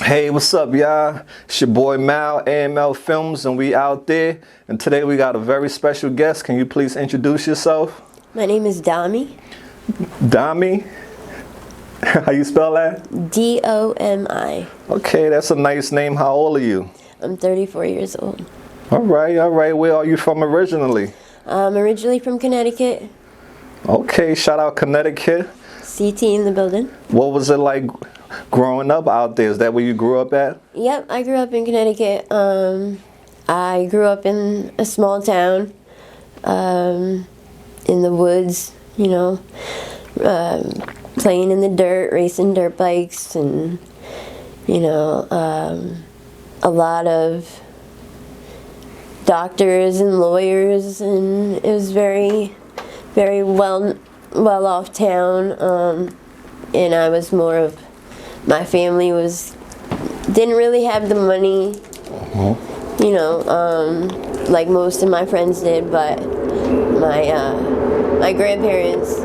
Hey, what's up, y'all? It's your boy Mal, AML Films, and we out there. And today we got a very special guest. Can you please introduce yourself? My name is Domi. Domi? How you spell that? D-O-M-I. Okay, that's a nice name. How old are you? I'm 34 years old. All right, all right. Where are you from originally? I'm originally from Connecticut. Okay, shout out Connecticut. CT in the building. What was it like growing up out there? Is that where you grew up at? Yep, I grew up in Connecticut. I grew up in a small town, in the woods, playing in the dirt, racing dirt bikes, and, a lot of doctors and lawyers, and it was very, very well-off town, and I was more of, my family didn't really have the money, like most of my friends did, but my grandparents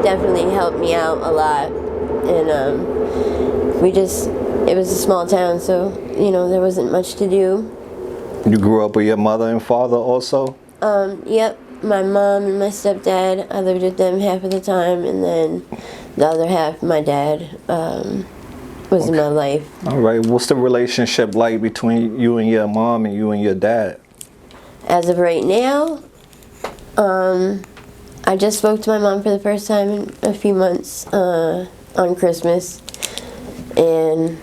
definitely helped me out a lot, and it was a small town, so, there wasn't much to do. You grew up with your mother and father also? Yep. My mom and my stepdad, I lived with them half of the time, and then the other half, my dad was in my life. All right. What's the relationship like between you and your mom and you and your dad? As of right now, I just spoke to my mom for the first time in a few months on Christmas, and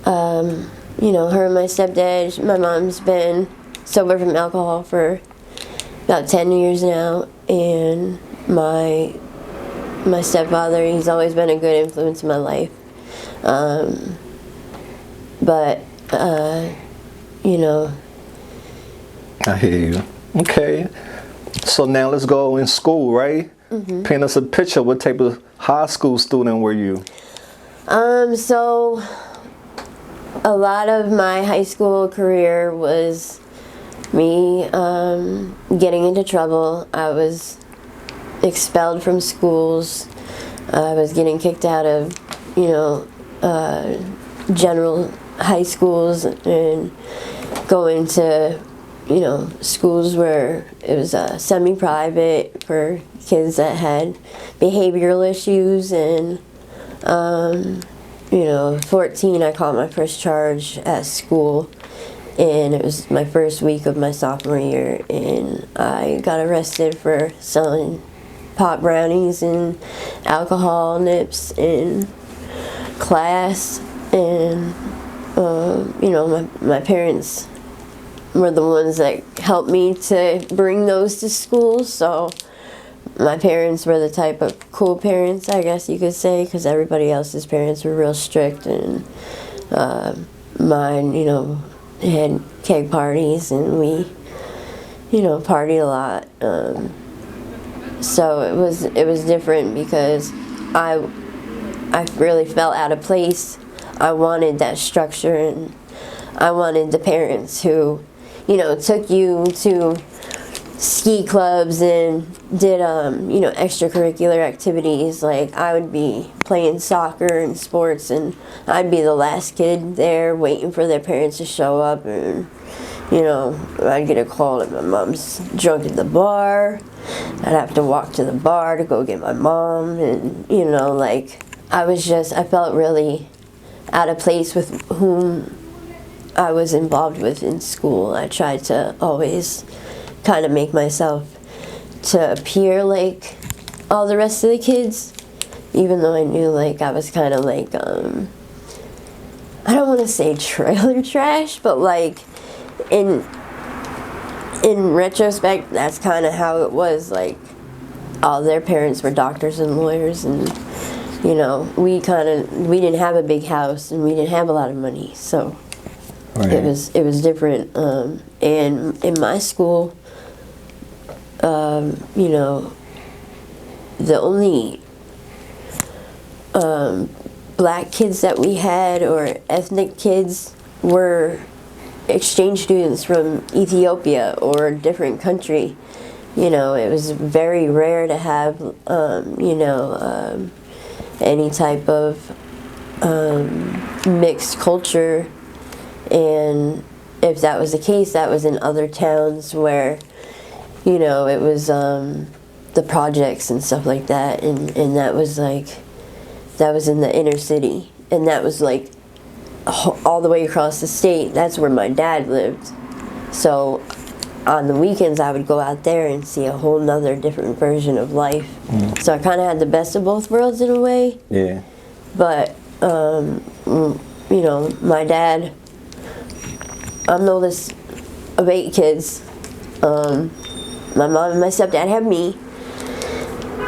her and my stepdad, my mom's been sober from alcohol for about 10 years now, and my stepfather, he's always been a good influence in my life. I hear you. Okay. So now let's go in school, right? Paint us a picture. What type of high school student were you? So a lot of my high school career was me getting into trouble. I was expelled from schools. I was getting kicked out of, general high schools, and going to, schools where it was semi-private for kids that had behavioral issues. And 14, I caught my first charge at school, and it was my first week of my sophomore year, and I got arrested for selling pot brownies and alcohol nips in class. And my parents were the ones that helped me to bring those to school, so my parents were the type of cool parents, I guess you could say, because everybody else's parents were real strict, and mine, had keg parties, and we, partied a lot. So it was different because I really felt out of place. I wanted that structure, and I wanted the parents who, took you to ski clubs and did, extracurricular activities. Like, I would be playing soccer and sports, and I'd be the last kid there waiting for their parents to show up, and, I'd get a call that my mom's drunk at the bar. I'd have to walk to the bar to go get my mom, and, I felt really out of place with whom I was involved with in school. I tried to always kind of make myself to appear like all the rest of the kids, even though I knew I was kind of I don't want to say trailer trash, but in retrospect, that's kind of how it was. All their parents were doctors and lawyers, and we didn't have a big house, and we didn't have a lot of money, so right. It was different. And in my school, the only black kids that we had, or ethnic kids, were exchange students from Ethiopia or a different country. It was very rare to have, any type of mixed culture, and if that was the case, that was in other towns where, you know, it was the projects and stuff like that, and that was like, that was in the inner city, and that was like all the way across the state. That's where my dad lived. So on the weekends I would go out there and see a whole nother different version of life. So I kind of had the best of both worlds in a way. Yeah. But you know, my dad, I'm the oldest of 8 kids. My mom and my stepdad have me,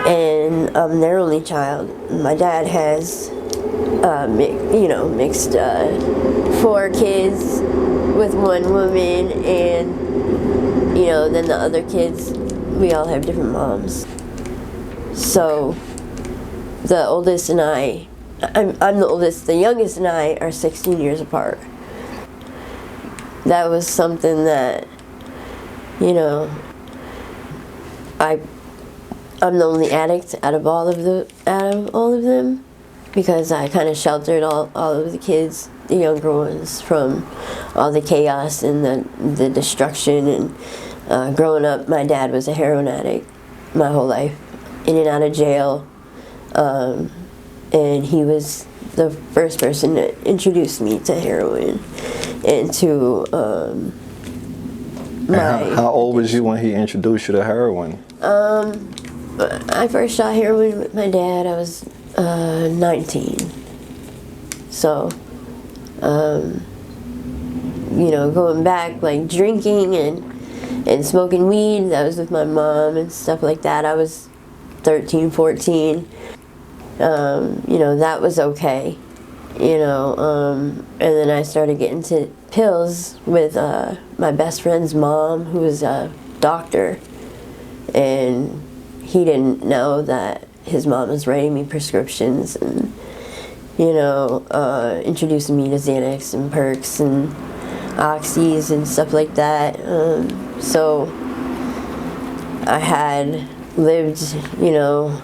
and I'm their only child. My dad has, you know, mixed 4 kids with 1 woman, and, you know, then the other kids, we all have different moms. So the oldest and I'm the oldest, the youngest and I are 16 years apart. That was something that, you know, I'm the only addict out of all of them, because I kind of sheltered all of the kids, the younger ones, from all the chaos and the destruction. And growing up, my dad was a heroin addict my whole life, in and out of jail, and he was the first person that introduced me to heroin and to How old was you when he introduced you to heroin? I first shot heroin with my dad. I was 19. So, you know, going back, like drinking and smoking weed, that was with my mom and stuff like that. I was 13, 14. You know, that was okay. You know, and then I started getting to pills with my best friend's mom, who was a doctor, and he didn't know that his mom was writing me prescriptions and, you know, introducing me to Xanax and Perks and Oxys and stuff like that. So I had lived, you know,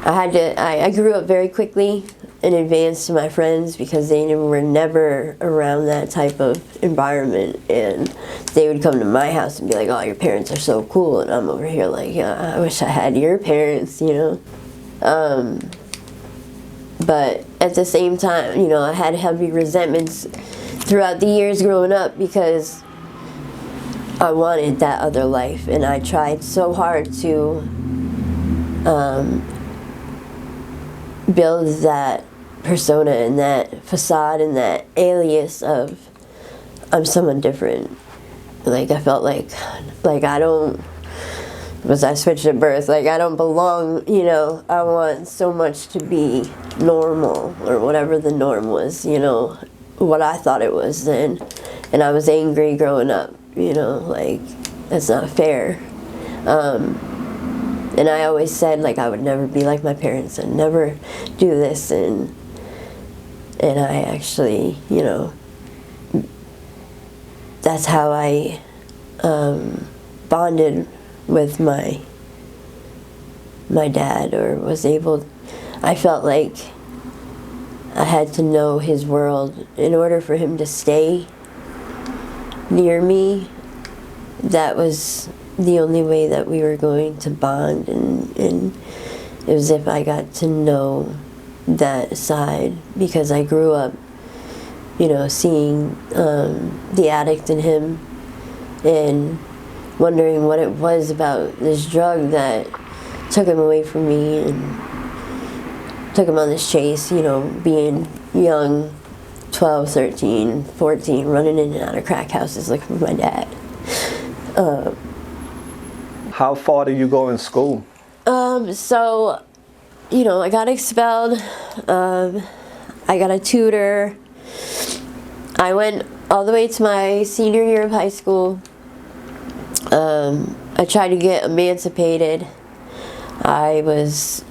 I grew up very quickly in advance to my friends, because they were never around that type of environment, and they would come to my house and be like, oh, your parents are so cool, and I'm over here like, yeah, I wish I had your parents, you know. But at the same time, you know, I had heavy resentments throughout the years growing up, because I wanted that other life, and I tried so hard to build that persona and that facade and that alias of I'm someone different. Like, I felt like I don't, was I switched at birth, like I don't belong, you know. I want so much to be normal, or whatever the norm was, you know, what I thought it was then. And I was angry growing up, you know, like, that's not fair. And I always said, like, I would never be like my parents and never do this, and I actually, you know, that's how I bonded with my dad, or was able, I felt like I had to know his world in order for him to stay near me. That was the only way that we were going to bond, and it was if I got to know that side, because I grew up, you know, seeing the addict in him and wondering what it was about this drug that took him away from me and took him on this chase, you know, being young, 12, 13, 14, running in and out of crack houses looking for my dad. How far did you go in school? So, you know, I got expelled. I got a tutor. I went all the way to my senior year of high school. I tried to get emancipated. I was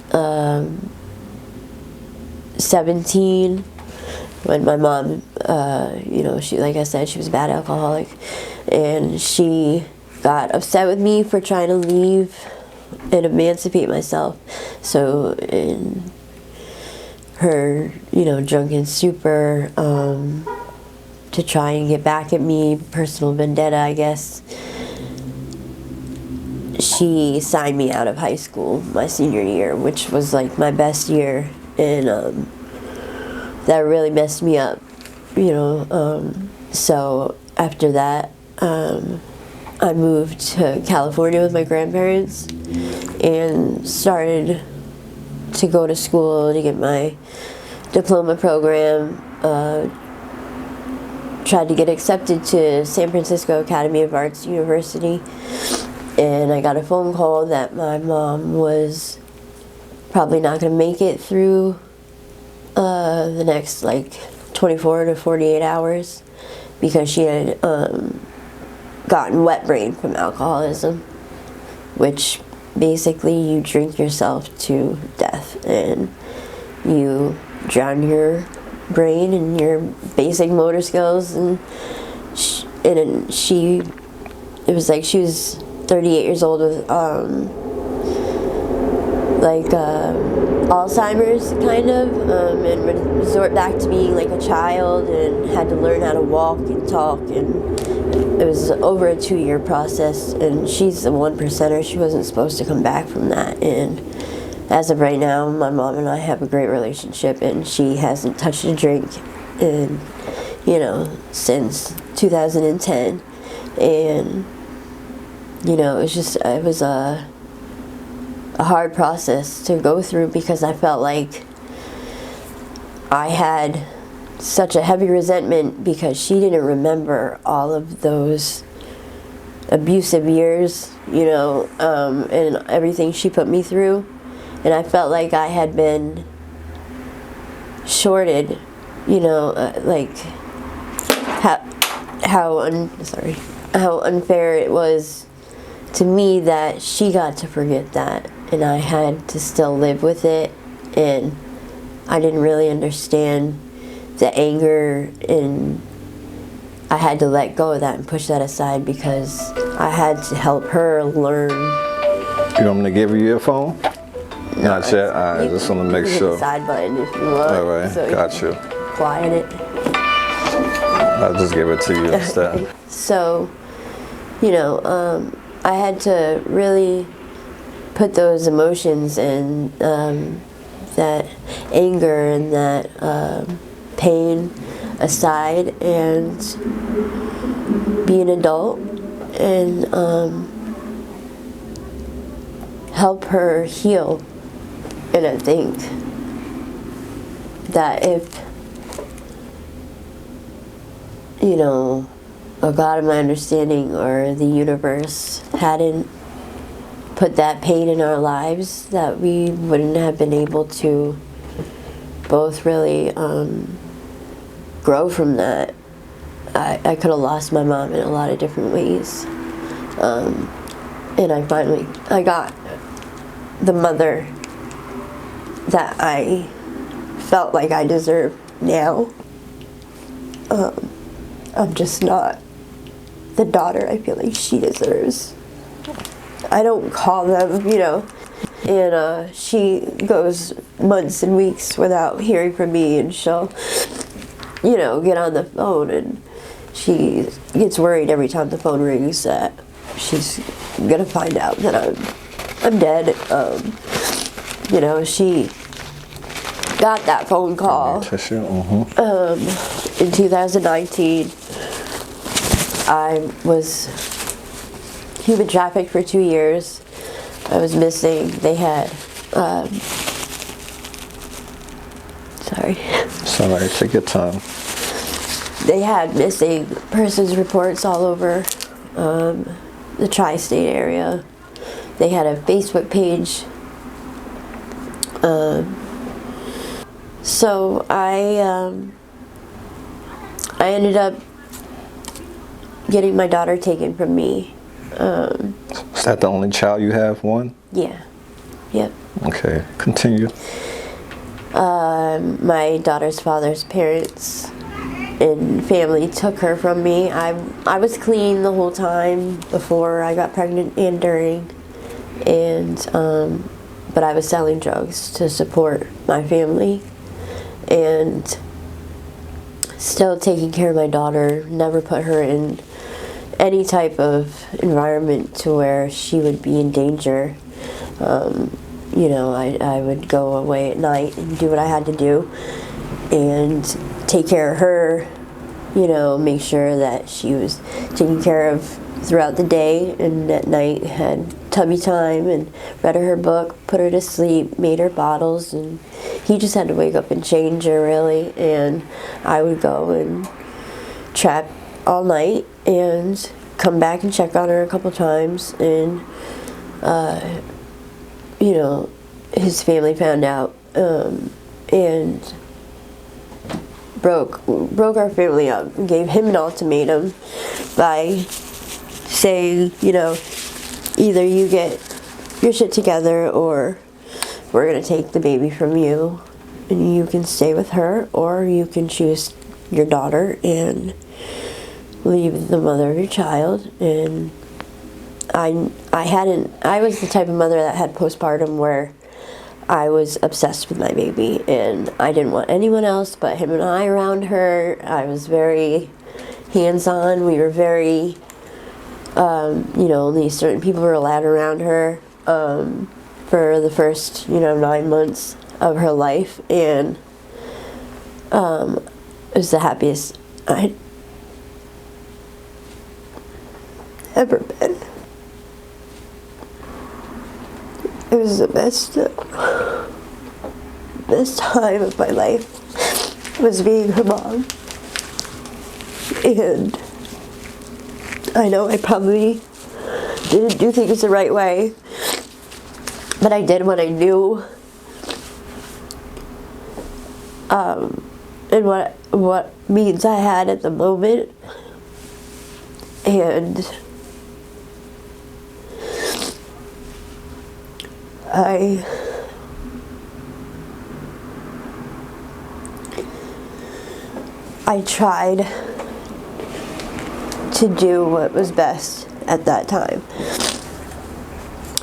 17 when my mom, you know, she, like I said, she was a bad alcoholic, and she got upset with me for trying to leave and emancipate myself. So in her, drunken stupor, to try and get back at me, personal vendetta, I guess. She signed me out of high school my senior year, which was like my best year, and that really messed me up, so after that, I moved to California with my grandparents and started to go to school to get my diploma program. Tried to get accepted to San Francisco Academy of Arts University, and I got a phone call that my mom was probably not going to make it through the next like 24 to 48 hours because she had gotten wet brain from alcoholism, which basically you drink yourself to death and you drown your brain and your basic motor skills, and she it was like she was 38 years old with Alzheimer's kind of, and would resort back to being like a child and had to learn how to walk and talk, and it was over a 2-year process, and she's a 1%er. She wasn't supposed to come back from that, and as of right now, my mom and I have a great relationship, and she hasn't touched a drink in, since 2010, and, it was a hard process to go through because I felt like I had such a heavy resentment because she didn't remember all of those abusive years, and everything she put me through. And I felt like I had been shorted, like how unfair it was to me that she got to forget that, and I had to still live with it, and I didn't really understand the anger, and I had to let go of that and push that aside because I had to help her learn. You want me to give you your phone? No, Not yet. I just want to make hit sure. the side button if you want. All right, so got you. Quiet it. I'll just give it to you instead. So, I had to really put those emotions and that anger and that pain aside and be an adult and help her heal. And I think that if, a God of my understanding or the universe hadn't put that pain in our lives, that we wouldn't have been able to both really grow from that. I could have lost my mom in a lot of different ways. And I got the mother that I felt like I deserved now. I'm just not the daughter I feel like she deserves. I don't call them, and she goes months and weeks without hearing from me, and she'll, get on the phone, and she gets worried every time the phone rings that she's gonna find out that I'm dead. She got that phone call in 2019. I was human trafficked for 2 years. I was missing. They had, sorry, take your time. They had missing persons reports all over the tri-state area. They had a Facebook page. So I ended up getting my daughter taken from me. Is that the only child you have? One? Yeah. Yep. Okay, continue. My daughter's father's parents and family took her from me. I was clean the whole time before I got pregnant and during, and but I was selling drugs to support my family. and still taking care of my daughter, never put her in any type of environment to where she would be in danger. You know, I would go away at night and do what I had to do and take care of her, you know, make sure that she was taken care of throughout the day, and at night had tummy time and read her book, put her to sleep, made her bottles, and he just had to wake up and change her, really. And I would go and trap all night and come back and check on her a couple times, and you know, his family found out and broke our family up and gave him an ultimatum by saying, you know, either you get your shit together or we're going to take the baby from you and you can stay with her, or you can choose your daughter and leave the mother of your child. And I was the type of mother that had postpartum where I was obsessed with my baby and I didn't want anyone else but him and I around her. I was very hands-on. We were very, you know, only certain people were allowed around her for the first, you know, 9 months of her life, and it was the happiest I'd ever been. It was the best time of my life, was being her mom. And I know I probably didn't do things the right way, but I did what I knew, and what means I had at the moment. And I tried to do what was best at that time,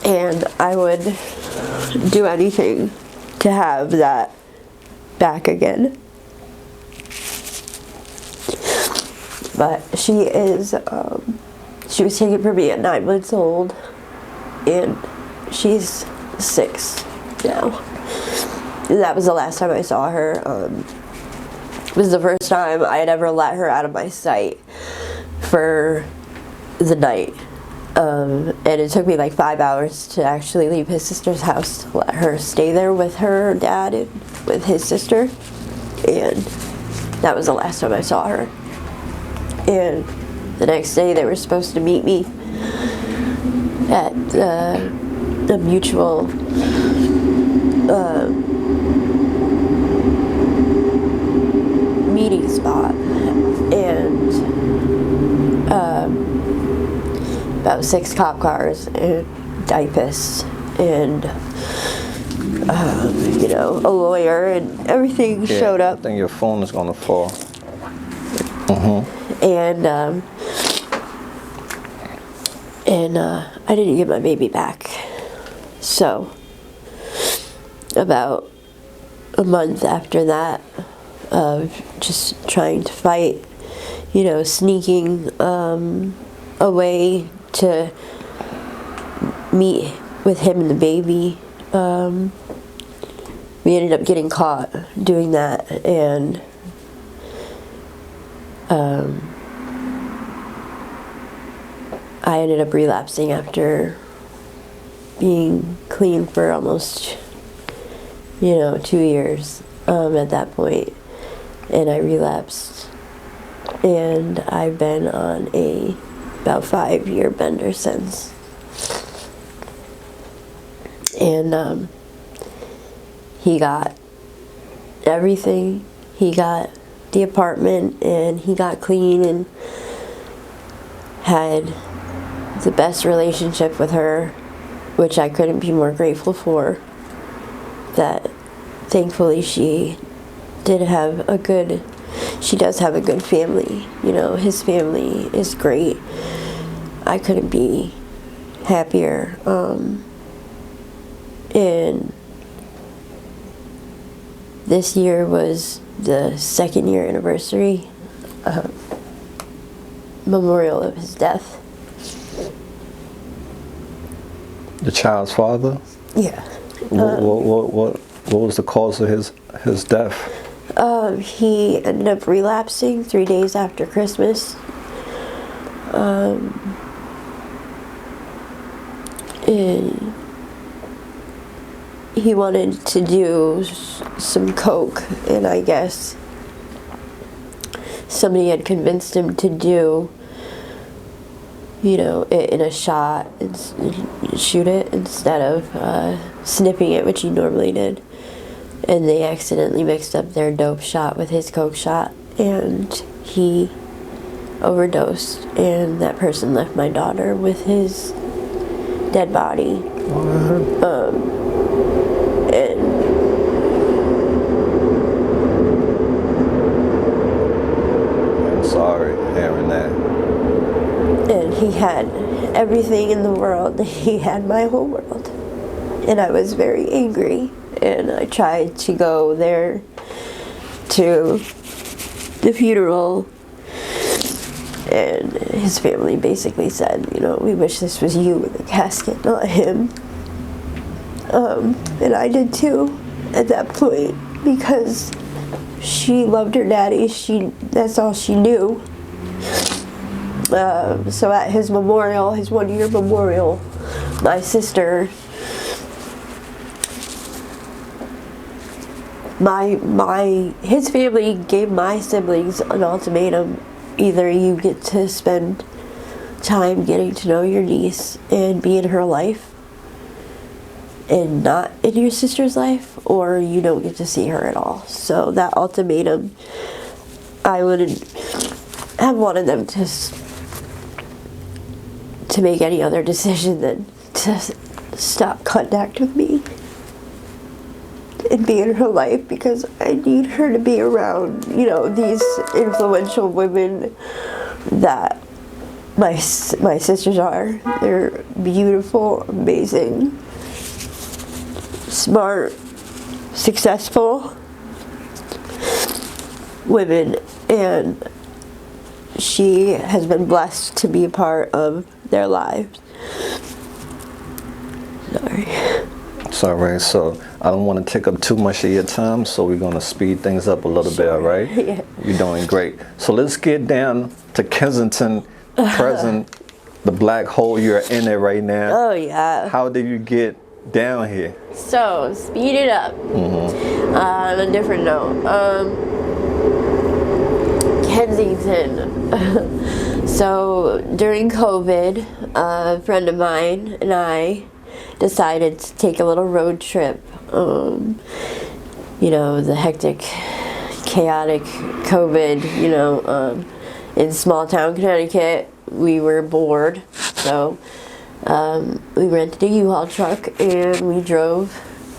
and I would do anything to have that back again. But she was taken from me at 9 months old, and she's 6 now. And that was the last time I saw her. It was the first time I had ever let her out of my sight for the night. And it took me like 5 hours to actually leave his sister's house to let her stay there with her dad and with his sister. And that was the last time I saw her. And the next day they were supposed to meet me at a mutual meeting spot, and about 6 cop cars and diapers and you know, a lawyer and everything showed up. I think your phone is gonna fall. And I didn't get my baby back. So about a month after that, of just trying to fight, you know, sneaking away to meet with him and the baby, we ended up getting caught doing that, and I ended up relapsing after being clean for almost, you know, 2 years at that point. And I relapsed, and I've been on a about 5-year bender since. And he got everything. He got the apartment, and he got clean, and had the best relationship with her, which I couldn't be more grateful for. That thankfully she does have a good family. You know, his family is great. I couldn't be happier. And this year was the 2nd year anniversary memorial of his death. The child's father? Yeah. What was the cause of his death? He ended up relapsing 3 days after Christmas. And he wanted to do some coke, and I guess somebody had convinced him to do, you know, it in a shot and shoot it instead of snipping it, which he normally did. And they accidentally mixed up their dope shot with his coke shot, and he overdosed, and that person left my daughter with his dead body. And I'm sorry hearing that. And he had everything in the world. He had my whole world. And I was very angry. And I tried to go there to the funeral. And his family basically said, you know, we wish this was you in the casket, not him. And I did too at that point, because she loved her daddy. That's all she knew. So at his memorial, his 1-year memorial, my sister, his family gave my siblings an ultimatum: either you get to spend time getting to know your niece and be in her life and not in your sister's life, or you don't get to see her at all. So that ultimatum, I wouldn't have wanted them to make any other decision than to stop contact with me and be in her life, because I need her to be around, you know, these influential women that my sisters are. They're beautiful, amazing, smart, successful women, and she has been blessed to be a part of their lives. Sorry. It's all right. So I don't want to take up too much of your time, so we're going to speed things up a little bit, all right? Yeah. You're doing great. So let's get down to Kensington present, the black hole you're in it right now. Oh, yeah. How did you get down here? So, speed it up. On a different note. Kensington. So, during COVID, a friend of mine and I decided to take a little road trip. You know, the hectic, chaotic COVID, you know, in small town Connecticut. We were bored, so we rented a U-Haul truck and we drove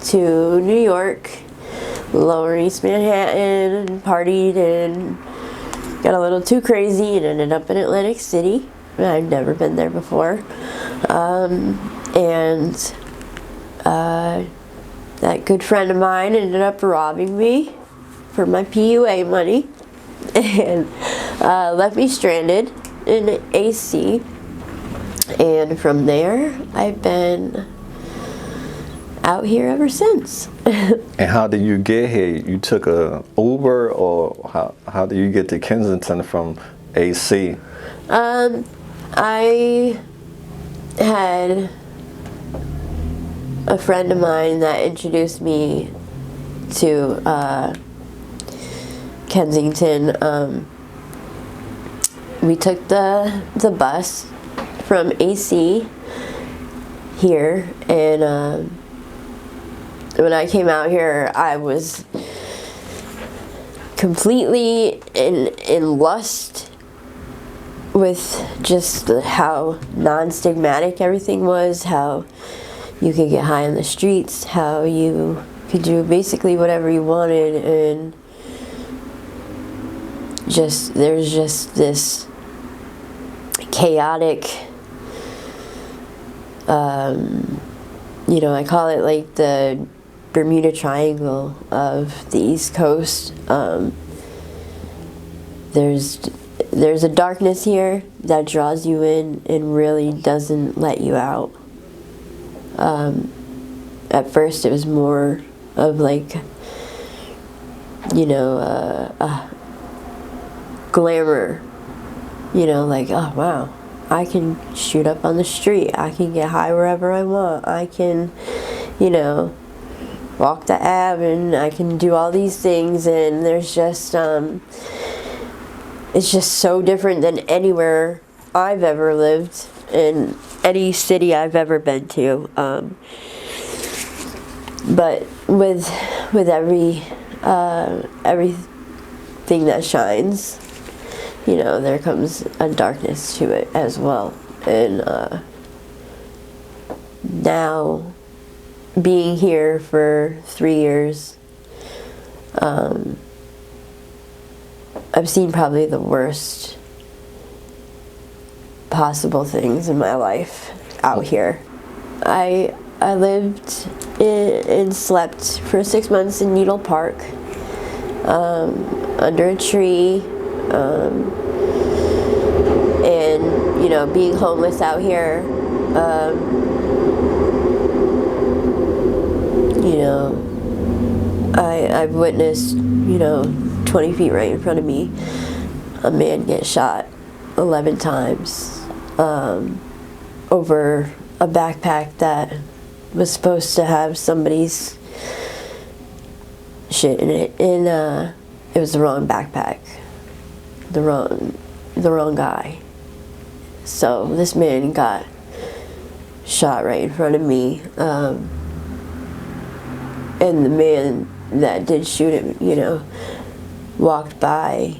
to New York, Lower East Manhattan, and partied and got a little too crazy and ended up in Atlantic City. I've never been there before. That good friend of mine ended up robbing me for my PUA money and left me stranded in AC. And from there, I've been out here ever since. And how did you get here? You took a Uber, or how did you get to Kensington from AC? I had a friend of mine that introduced me to Kensington. We took the bus from AC here, and when I came out here, I was completely in lust with just how non-stigmatic everything was, how you could get high on the streets, how you could do basically whatever you wanted, and there's just this chaotic, you know, I call it like the Bermuda Triangle of the East Coast. There's a darkness here that draws you in and really doesn't let you out. At first it was more of like, you know, glamour, you know, like, oh wow, I can shoot up on the street, I can get high wherever I want, I can, you know, walk the Ave, and I can do all these things, and there's just, it's just so different than anywhere I've ever lived, in any city I've ever been to. But with everything that shines, you know, there comes a darkness to it as well. And now, being here for 3 years, I've seen probably the worst possible things in my life out here. I lived and slept for 6 months in Needle Park, under a tree, and, you know, being homeless out here, you know, I've witnessed, you know, 20 feet right in front of me, a man get shot 11 times over a backpack that was supposed to have somebody's shit in it, and it was the wrong backpack, the wrong guy. So this man got shot right in front of me, and the man that did shoot him, you know, walked by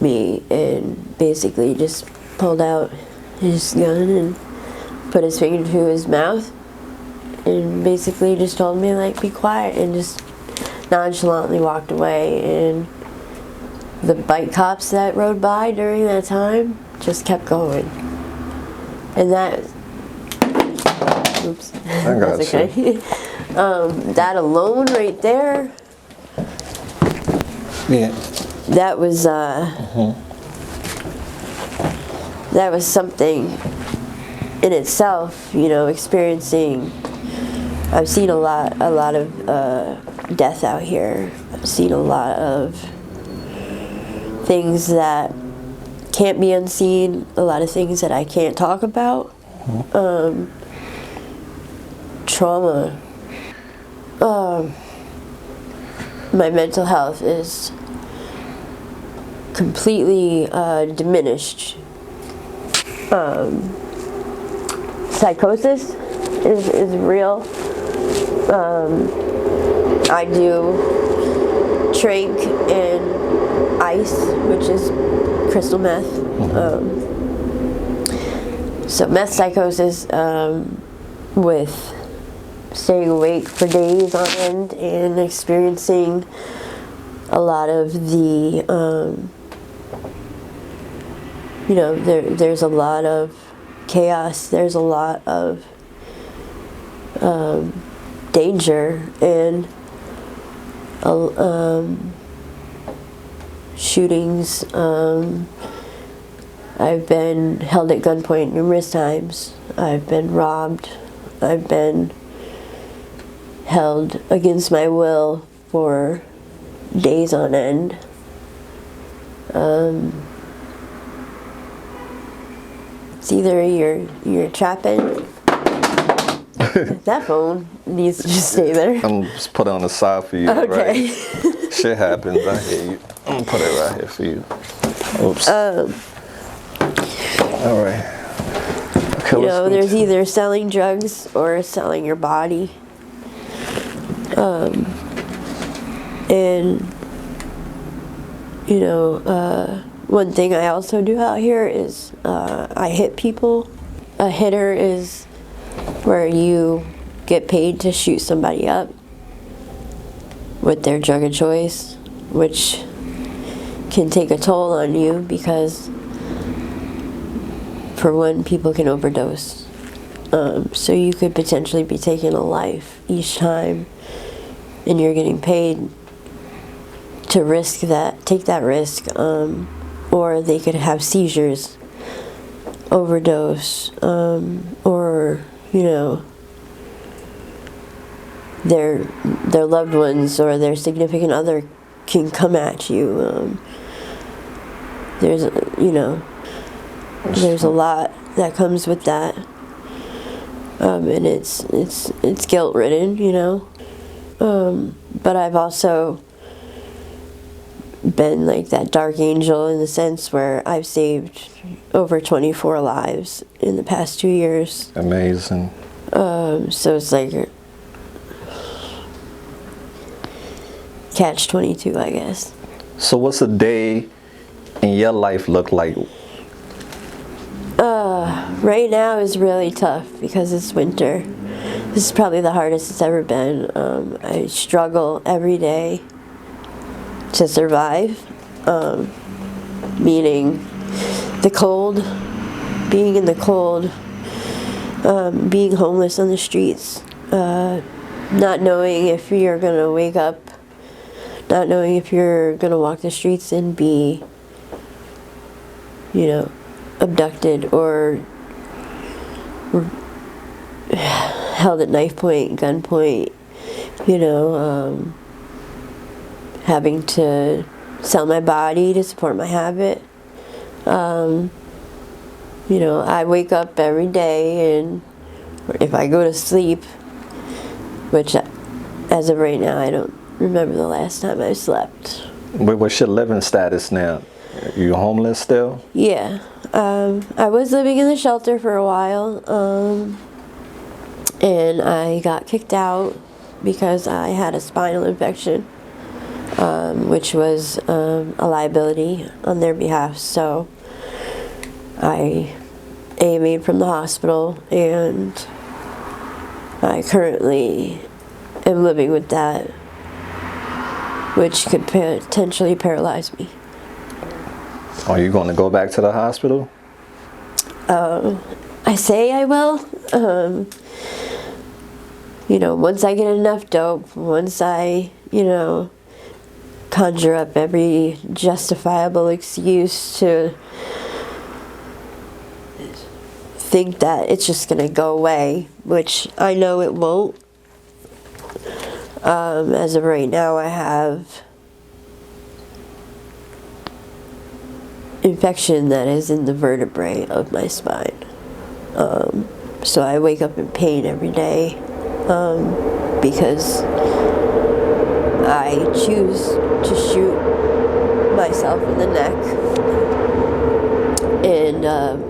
me and basically just pulled out his gun and put his finger to his mouth and basically just told me, like, be quiet, and just nonchalantly walked away. And the bike cops that rode by during that time just kept going. And that, oops, I got that's okay. That alone right there, yeah, that was that was something in itself, you know, experiencing. I've seen a lot of death out here. I've seen a lot of things that can't be unseen, a lot of things that I can't talk about. Trauma. My mental health is completely diminished. Psychosis is real. I do drink in ice, which is crystal meth. So meth psychosis, with staying awake for days on end and experiencing a lot of the, you know, there's a lot of chaos, there's a lot of danger, and shootings. I've been held at gunpoint numerous times. I've been robbed. I've been held against my will for days on end. It's either you're trapping. That phone needs to just stay there. I'm just put it on the side for you. Okay. Right? Shit happens. I hear you. I'm gonna put it right here for you. Oops. All right. Okay, You know, there's either selling drugs or selling your body. And, you know, one thing I also do out here is I hit people. A hitter is where you get paid to shoot somebody up with their drug of choice, which can take a toll on you because, for one, people can overdose. So you could potentially be taking a life each time and you're getting paid to take that risk, or they could have seizures, overdose, or their loved ones or their significant other can come at you. There's a lot that comes with that, and it's guilt-ridden, but I've also been like that dark angel in the sense where I've saved over 24 lives in the past 2 years. Amazing. So it's like catch-22, I guess. So what's a day in your life look like? Right now is really tough because it's winter. This is probably the hardest it's ever been. I struggle every day to survive, meaning the cold, being in the cold, being homeless on the streets, not knowing if you're going to wake up, not knowing if you're going to walk the streets and be, abducted or held at knife point, gunpoint, having to sell my body to support my habit. I wake up every day, and if I go to sleep, which as of right now I don't remember the last time I slept. What's your living status now? You homeless still? Yeah. I was living in the shelter for a while, and I got kicked out because I had a spinal infection, which was a liability on their behalf. So I AMA'd from the hospital, and I currently am living with that, which could potentially paralyze me. Are you going to go back to the hospital? I say I will. Once I get enough dope, once I, conjure up every justifiable excuse to think that it's just going to go away, which I know it won't. As of right now, I have infection that is in the vertebrae of my spine. So I wake up in pain every day because I choose to shoot myself in the neck.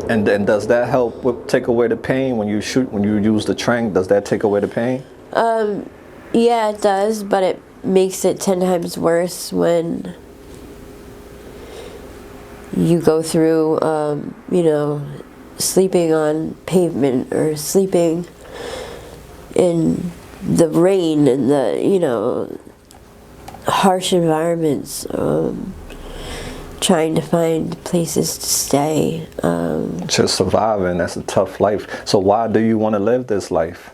And does that help take away the pain when you use the tranq? Does that take away the pain? Yeah, it does, but it makes it 10 times worse when you go through, sleeping on pavement or sleeping in the rain and the, harsh environments, trying to find places to stay. Just surviving, that's a tough life. So why do you want to live this life?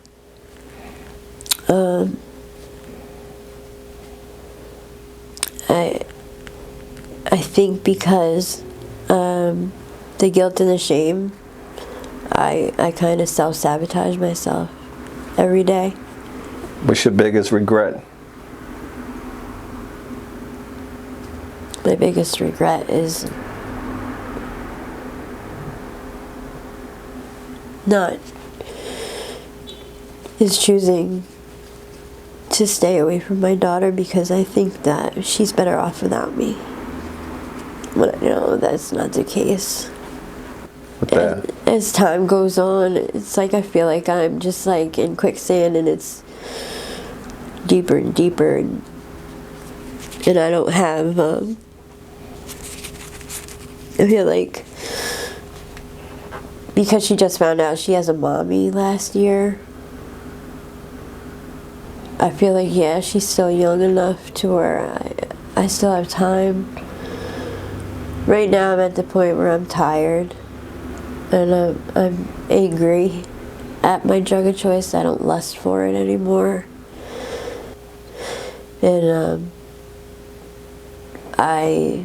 I think because the guilt and the shame, I kind of self-sabotage myself every day. What's your biggest regret? My biggest regret is choosing to stay away from my daughter because I think that she's better off without me. But I know that's not the case. As time goes on, it's like I feel like I'm just like in quicksand, and it's deeper and deeper, and I don't have, I feel like, because she just found out she has a mommy last year, I feel like, yeah, she's still young enough to where I still have time. Right now I'm at the point where I'm tired, and I'm angry at my drug of choice. I don't lust for it anymore. And I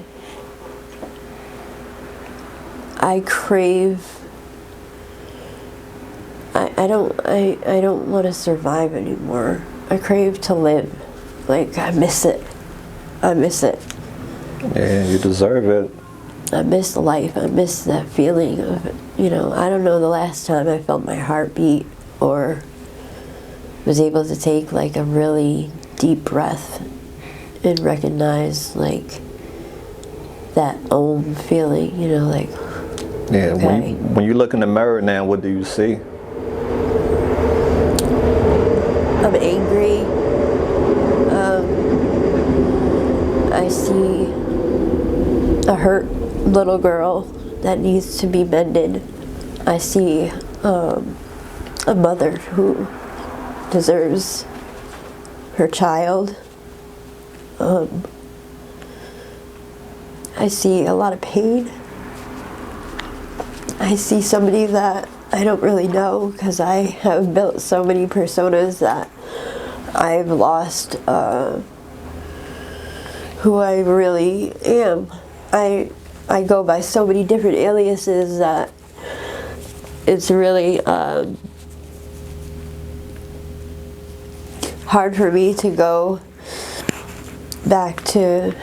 crave. I don't want to survive anymore. I crave to live. Like, I miss it. I miss it. Yeah, you deserve it. I miss life. I miss that feeling of, I don't know the last time I felt my heart beat or was able to take like a really deep breath and recognize like that feeling, like, yeah, okay. When you look in the mirror now, what do you see? I'm angry. I see a hurt little girl that needs to be mended. I see a mother who deserves her child. I see a lot of pain. I see somebody that I don't really know because I have built so many personas that I've lost who I really am. I go by so many different aliases that it's really hard for me to go back to,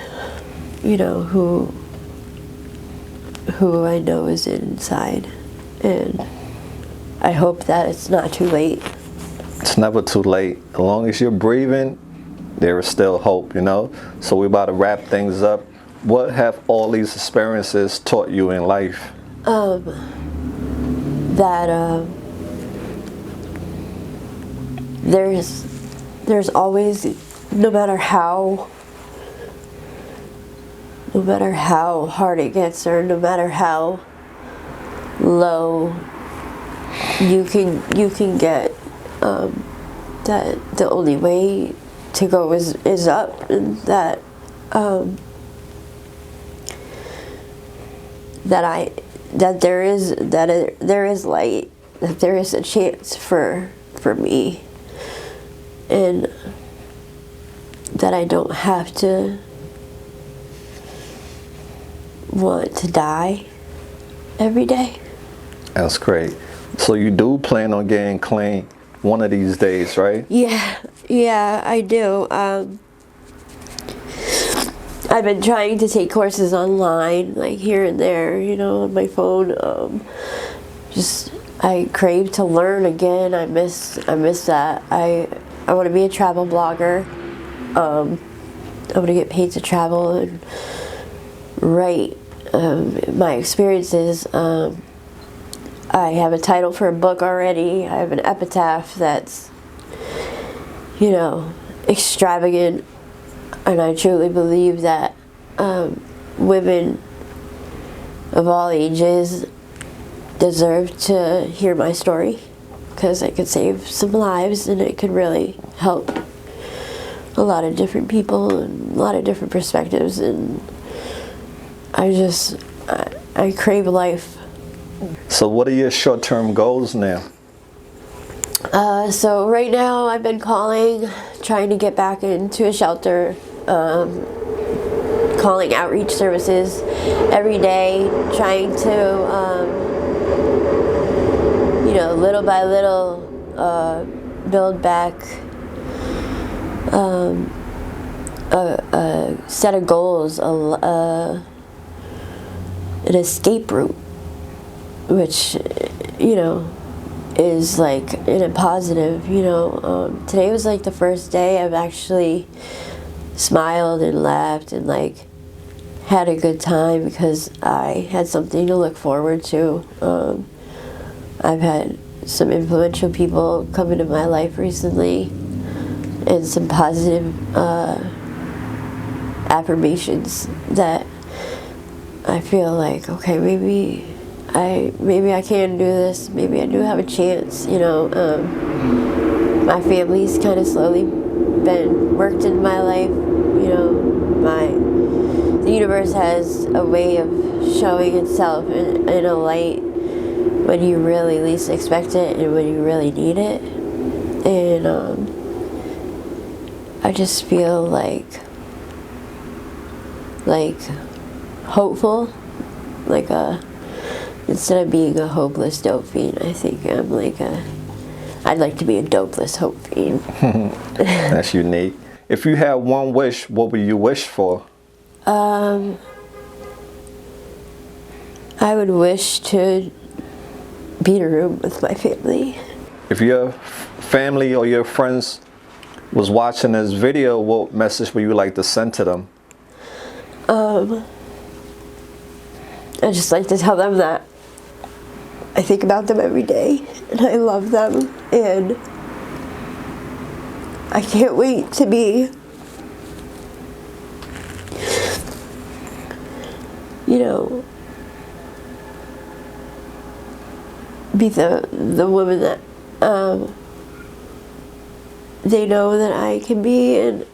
who I know is inside. And I hope that it's not too late. It's never too late. As long as you're breathing, there is still hope, So we're about to wrap things up. What have all these experiences taught you in life? That there's always, no matter how hard it gets, or no matter how low you can get, that the only way to go is up, and that there is light, that there is a chance for me, and that I don't have to want to die every day. That's great. So you do plan on getting clean one of these days, right? Yeah, I do. I've been trying to take courses online, like here and there, on my phone. I crave to learn again. I miss that. I want to be a travel blogger. I want to get paid to travel and write my experiences. I have a title for a book already. I have an epitaph that's, extravagant. And I truly believe that women of all ages deserve to hear my story, because it could save some lives and it could really help a lot of different people and a lot of different perspectives. And I crave life. So what are your short-term goals now? So right now I've been trying to get back into a shelter, calling outreach services every day, trying to, little by little, build back a set of goals, an escape route, which, is like in a positive, today was like the first day I've actually smiled and laughed and like had a good time, because I had something to look forward to. I've had some influential people come into my life recently, and some positive affirmations that I feel like, okay, maybe I can do this. Maybe I do have a chance. My family's kind of slowly been worked into my life. The universe has a way of showing itself in a light when you really least expect it and when you really need it. And I just feel like hopeful, like instead of being a hopeless dope fiend, I think I'm like I'd like to be a dopeless hope fiend. That's unique. If you had one wish, what would you wish for? I would wish to be in a room with my family. If your family or your friends was watching this video, what message would you like to send to them? I just like to tell them that I think about them every day and I love them, and I can't wait to be, you know, be the woman that they know that I can be, and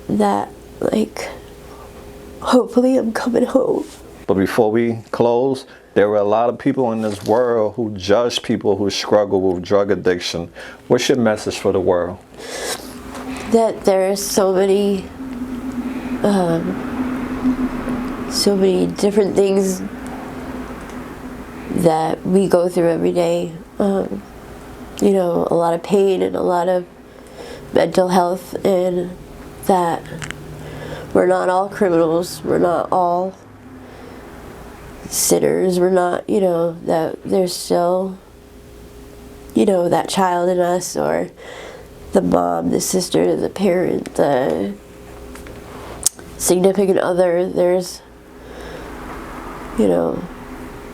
that, like, hopefully I'm coming home. But before we close, there are a lot of people in this world who judge people who struggle with drug addiction. What's your message for the world? That there are so many different things that we go through every day. You know, a lot of pain and a lot of mental health, and that we're not all criminals, we're not all sinners, we're not, you know, that there's still, you know, that child in us, or the mom, the sister, the parent, the significant other. There's, you know,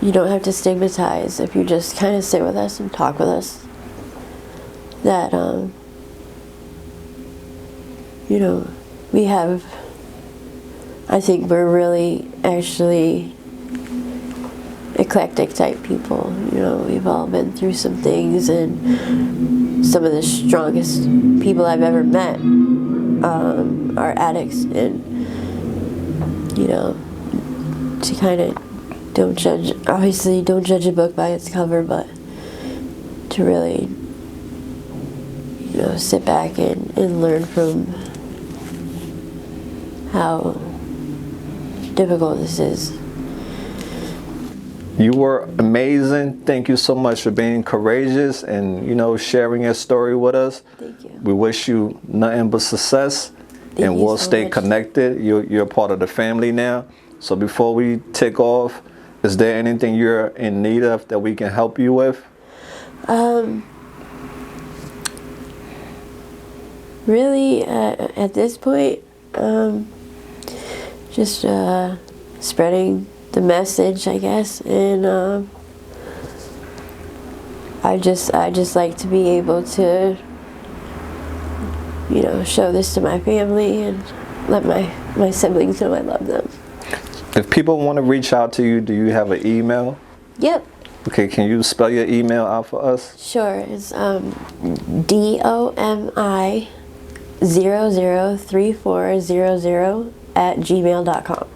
you don't have to stigmatize if you just kind of sit with us and talk with us. That, you know, we have, I think we're really actually eclectic type people. You know, we've all been through some things, and some of the strongest people I've ever met are addicts, and, you know, to kind of don't judge, obviously don't judge a book by its cover, but to really, you know, sit back and learn from how difficult this is. You were amazing. Thank you so much for being courageous and, you know, sharing your story with us. Thank you. We wish you nothing but success, and we'll stay connected. You're part of the family now. So before we take off, is there anything you're in need of that we can help you with? Really, at this point, just spreading the message, I guess, and I just like to be able to, you know, show this to my family and let my siblings know I love them. If people want to reach out to you, do you have an email? Yep. Okay, can you spell your email out for us? Sure. It's DOMI003400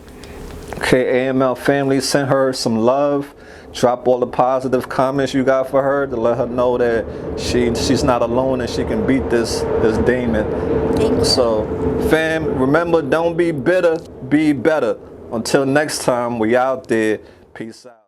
Okay, AML family, send her some love. Drop all the positive comments you got for her to let her know that she's not alone and she can beat this demon. Thank you. So, fam, remember, don't be bitter, be better. Until next time, we out there. Peace out.